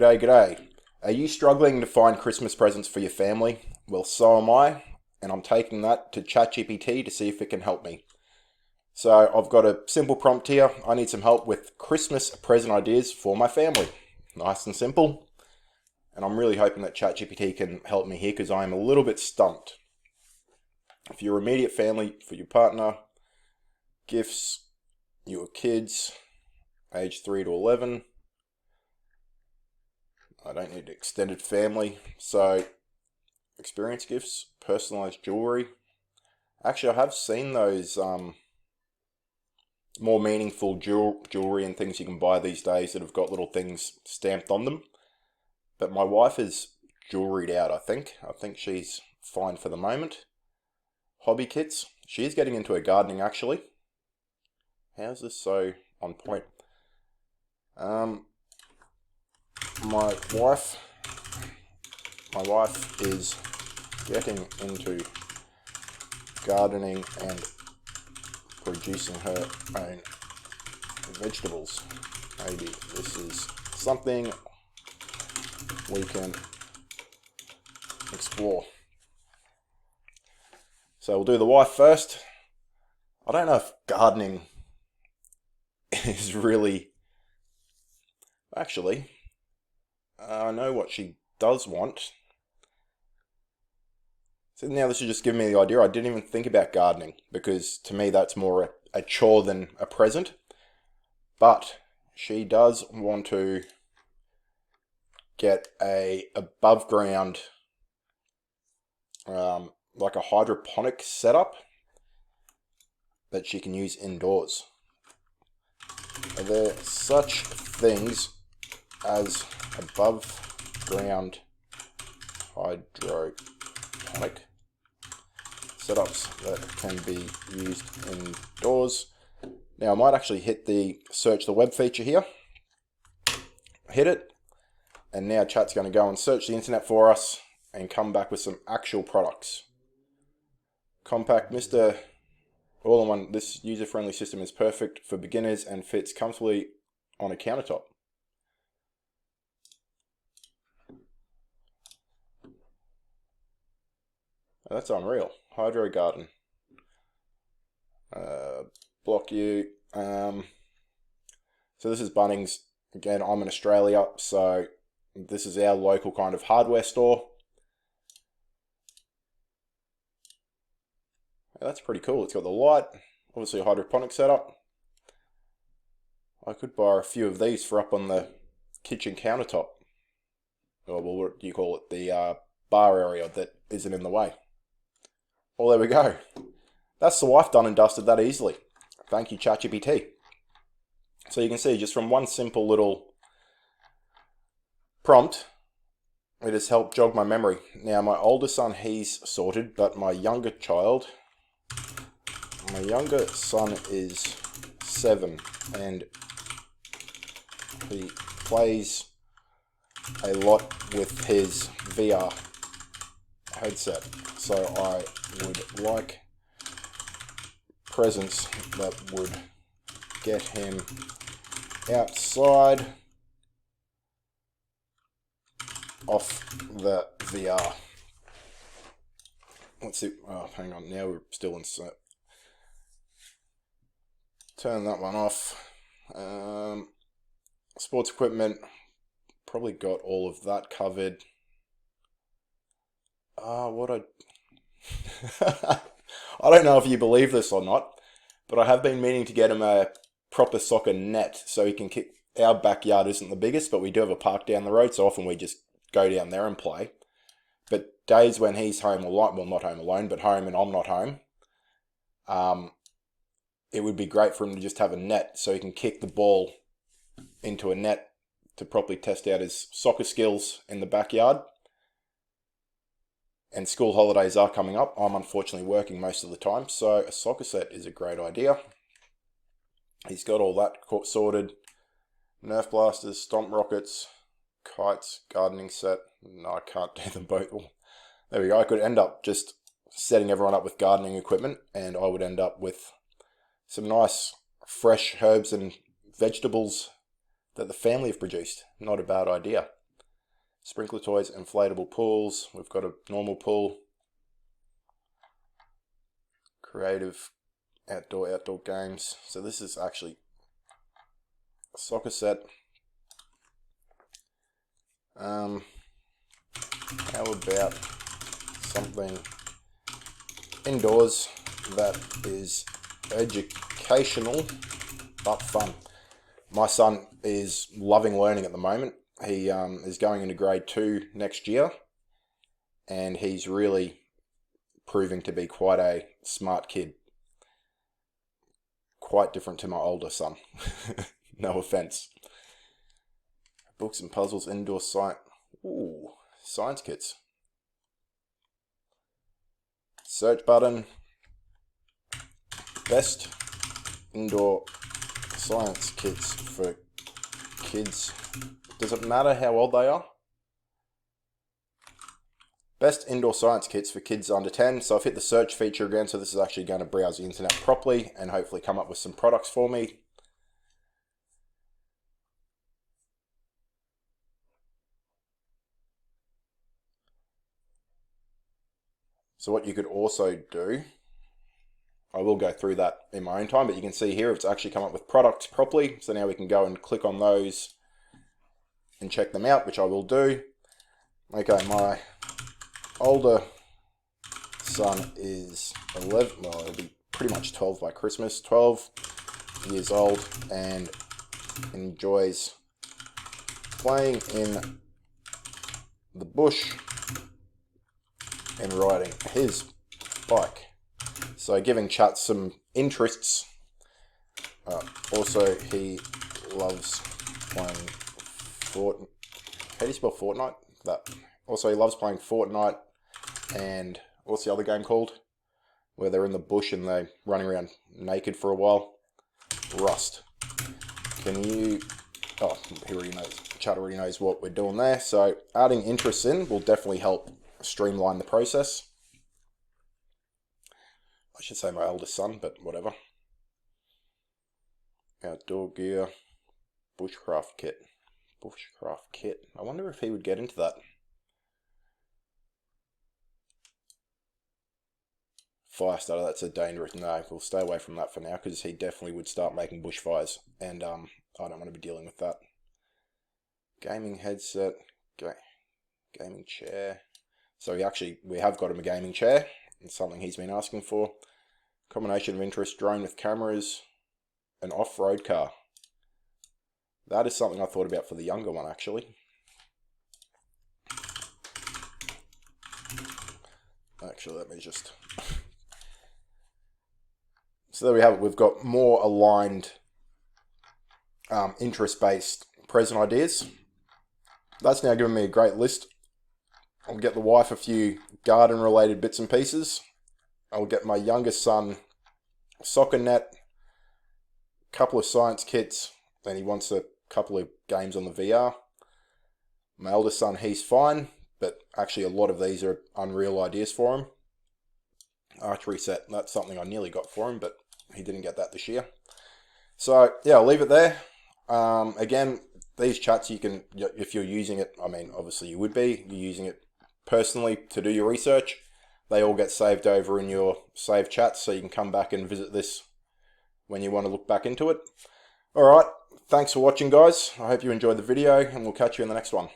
G'day, g'day. Are you struggling to find Christmas presents for your family? Well, so am I, and I'm taking that to ChatGPT to see if it can help me. So I've got a simple prompt here. I need some help with Christmas present ideas for my family. Nice and simple. And I'm really hoping that ChatGPT can help me here because I am a little bit stumped. For your immediate family, for your partner, gifts, your kids, age 3 to 11. I don't need extended family. So, experience gifts, personalized jewelry. Actually, I have seen those more meaningful jewelry and things you can buy these days that have got little things stamped on them. But my wife is jewelried out, I think. I think she's fine for the moment. Hobby kits. She is getting into her gardening, actually. How's this so on point? My wife is getting into gardening and producing her own vegetables. Maybe this is something we can explore. So we'll do the wife first. I don't know if gardening is really... Actually, I know what she does want. So now this is just giving me the idea. I didn't even think about gardening because to me that's more a chore than a present. But she does want to get a above ground, like a hydroponic setup that she can use indoors. Are there such things as above ground hydroponic setups that can be used indoors? Now I might actually hit the search the web feature here. Hit it, and now chat's going to go and search the internet for us and come back with some actual products. Compact Mr. All-in-one. This user-friendly system is perfect for beginners and fits comfortably on a countertop. Oh, that's unreal. Hydro Garden. Block you. So this is Bunnings. Again, I'm in Australia, so this is our local kind of hardware store. That's pretty cool. It's got the light, obviously a hydroponic setup. I could buy a few of these for up on the kitchen countertop. Or well, what do you call it? The bar area that isn't in the way. Well, there we go. That's the wife done and dusted that easily. Thank you, ChatGPT. So you can see just from one simple little prompt, it has helped jog my memory. Now, my older son, he's sorted, but my younger son is 7, and he plays a lot with his VR headset. So I would like presents that would get him outside off the VR. Let's see. Oh, hang on. Now we're still in set. Turn that one off. Sports equipment. Probably got all of that covered. I don't know if you believe this or not, but I have been meaning to get him a proper soccer net so he can kick. Our backyard isn't the biggest, but we do have a park down the road, so often we just go down there and play. But days when he's home alone, well, not home alone, but home and I'm not home, it would be great for him to just have a net so he can kick the ball into a net to properly test out his soccer skills in the backyard. And school holidays are coming up. I'm unfortunately working most of the time, so a soccer set is a great idea. He's got all that sorted. Nerf blasters, stomp rockets, kites, gardening set. No, I can't do them both. There we go. I could end up just setting everyone up with gardening equipment, and I would end up with some nice fresh herbs and vegetables that the family have produced. Not a bad idea. Sprinkler toys, inflatable pools. We've got a normal pool. Creative outdoor games. So this is actually a soccer set. How about something indoors that is educational but fun? My son is loving learning at the moment. He is going into grade 2 next year, and he's really proving to be quite a smart kid. Quite different to my older son. No offense. Books and puzzles, indoor science. Ooh, science kits. Search button. Best indoor science kits for kids. Does it matter how old they are? Best indoor science kits for kids under 10. So I've hit the search feature again, so this is actually going to browse the internet properly and hopefully come up with some products for me. So what you could also do, I will go through that in my own time, but you can see here it's actually come up with products properly. So now we can go and click on those and check them out, which I will do. Okay, my older son is 11, well, it'll be pretty much 12 by Christmas, 12 years old, and enjoys playing in the bush and riding his bike. So giving chat some interests. Also, he loves playing how do you spell Fortnite? That. Also, he loves playing Fortnite, and what's the other game called? Where they're in the bush and they're running around naked for a while. Rust. Can you... Oh, he already knows. Chat already knows what we're doing there. So adding interests in will definitely help streamline the process. I should say my eldest son, but whatever. Outdoor gear. Bushcraft kit. Bushcraft kit. I wonder if he would get into that. Fire starter, that's a dangerous... No, we'll stay away from that for now, because he definitely would start making bushfires, and I don't want to be dealing with that. Gaming headset, gaming chair. So we have got him a gaming chair. It's something he's been asking for. Combination of interest, drone with cameras, an off-road car. That is something I thought about for the younger one, actually. Actually, let me just... So there we have it. We've got more aligned, interest-based present ideas. That's now given me a great list. I'll get the wife a few garden-related bits and pieces. I'll get my youngest son a soccer net, a couple of science kits, and he wants a couple of games on the VR. My eldest son, he's fine, but actually a lot of these are unreal ideas for him. Archery set, that's something I nearly got for him, but he didn't get that this year. So yeah, I'll leave it there. Again, these chats, you can, if you're using it, I mean, obviously you would be, you're using it personally to do your research. They all get saved over in your saved chats, so you can come back and visit this when you want to look back into it. Alright, thanks for watching, guys. I hope you enjoyed the video, and we'll catch you in the next one.